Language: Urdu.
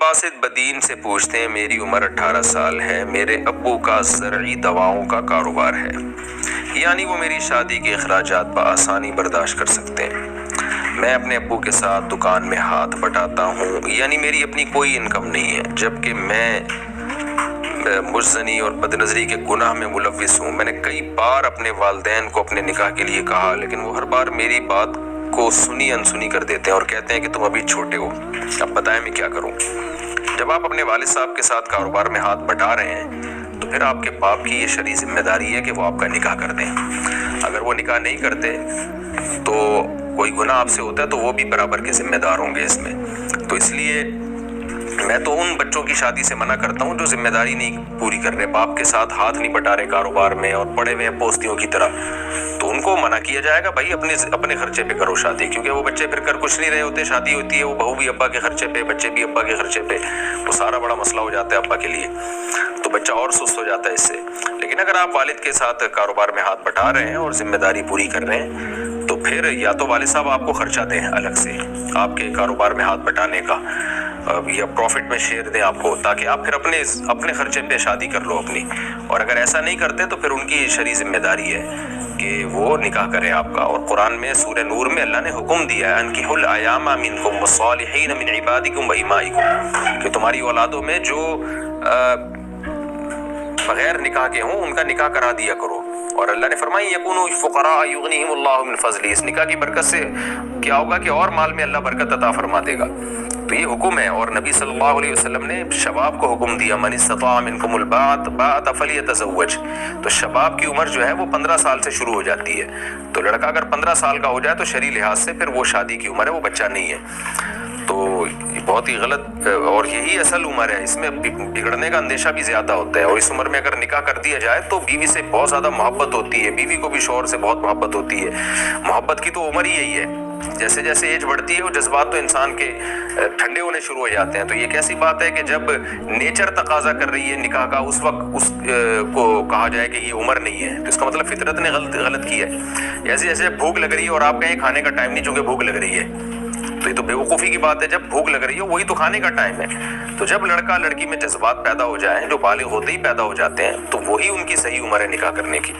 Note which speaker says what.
Speaker 1: قاصد بدین سے پوچھتے ہیں میری عمر 18 سال ہے، میرے ابو کا زرعی دواؤں کا کاروبار ہے، یعنی وہ میری شادی کے اخراجات بآسانی برداشت کر سکتے ہیں۔ میں اپنے ابو کے ساتھ دکان میں ہاتھ بٹاتا ہوں، یعنی میری اپنی کوئی انکم نہیں ہے، جبکہ میں مجزنی اور بدنظری کے گناہ میں ملوث ہوں۔ میں نے کئی بار اپنے والدین کو اپنے نکاح کے لیے کہا، لیکن وہ ہر بار میری بات کو سنی انسنی کر دیتے ہیں اور کہتے ہیں کہ تم ابھی چھوٹے ہو، اب بتائیں میں کیا کروں۔ جب آپ اپنے والد صاحب کے ساتھ کاروبار میں ہاتھ بٹا رہے ہیں تو پھر آپ کے باپ کی یہ شرعی ذمہ داری ہے کہ وہ آپ کا نکاح کر دیں۔ اگر وہ نکاح نہیں کرتے تو کوئی گناہ آپ سے ہوتا ہے تو وہ بھی برابر کے ذمہ دار ہوں گے اس میں۔ تو اس لیے میں تو ان بچوں کی شادی سے منع کرتا ہوں جو ذمہ داری نہیں پوری کر رہے، باپ کے ساتھ ہاتھ نہیں بٹا رہے کاروبار میں اور پڑے ہوئے پوستیوں کی طرح، تو ان کو منع کیا جائے گا بھائی اپنے خرچے پہ کرو شادی، کیونکہ وہ بچے پھر کر کچھ نہیں رہے ہوتے، شادی ہوتی ہے وہ بہو بھی ابا کے خرچے پہ، بچے بھی ابا کے خرچے پہ، وہ سارا بڑا مسئلہ ہو جاتا ہے ابا کے لیے، تو بچہ اور سست ہو جاتا ہے اس سے۔ لیکن اگر آپ والد کے ساتھ کاروبار میں ہاتھ بٹا رہے ہیں اور ذمہ داری پوری کر رہے ہیں تو پھر یا تو والد صاحب آپ کو خرچہ دیں الگ سے آپ کے کاروبار میں ہاتھ بٹانے کا، یا پروفٹ میں شیئر دیں آپ کو، تاکہ آپ پھر اپنے خرچے پہ شادی کر لو اپنی۔ اور اگر ایسا نہیں کرتے تو پھر ان کی شرعی ذمہ داری ہے کہ وہ نکاح کرے آپ کا۔ اور قرآن میں سورہ نور میں اللہ نے حکم دیا ہے انکحوا الایام منکم والصالحین من عبادکم وامائکم، کہ تمہاری اولادوں میں جو بغیر نکاح کے ہوں ان کا نکاح کرا دیا کرو۔ اور اللہ نے فرمایا یکونوا فقراء یغنیہم اللہ من فضلہ، اس نکاح کی برکت سے کیا ہوگا کہ اور مال میں اللہ برکت عطا فرما دے گا۔ تو یہ حکم ہے، اور نبی صلی اللہ علیہ وسلم نے شباب کو حکم دیا من استطاع منکم الباءۃ فلیتزوج، تو شباب کی عمر جو ہے وہ 15 سال سے شروع ہو جاتی ہے، تو لڑکا اگر 15 سال کا ہو جائے تو شرعی لحاظ سے پھر وہ شادی کی عمر ہے، وہ بچہ نہیں ہے۔ تو بہت ہی غلط، اور یہی اصل عمر ہے، اس میں بگڑنے کا اندیشہ بھی زیادہ ہوتا ہے، اور اس عمر میں اگر نکاح کر دیا جائے تو بیوی سے بہت زیادہ محبت ہوتی ہے، بیوی کو بھی شوہر سے بہت محبت ہوتی ہے۔ محبت کی تو عمر ہی یہی ہے، جیسے جیسے ایج بڑھتی ہے وہ جذبات تو انسان کے ٹھنڈے ہونے شروع ہو جاتے ہیں۔ تو یہ کیسی بات ہے کہ جب نیچر تقاضا کر رہی ہے نکاح کا اس وقت اس کو کہا جائے کہ یہ عمر نہیں ہے، تو اس کا مطلب فطرت نے غلط کیا ہے۔ جیسے جیسے بھوک لگ رہی ہے اور آپ کہیں کھانے کا ٹائم نہیں چونکہ بھوک لگ رہی ہے، تو یہ تو بیوقوفی کی بات ہے، جب بھوک لگ رہی ہے وہی تو کھانے کا ٹائم ہے۔ تو جب لڑکا لڑکی میں جذبات پیدا ہو جائیں جو بالغ ہوتے ہی پیدا ہو جاتے ہیں تو وہی ان کی صحیح عمر ہے نکاح کرنے کی۔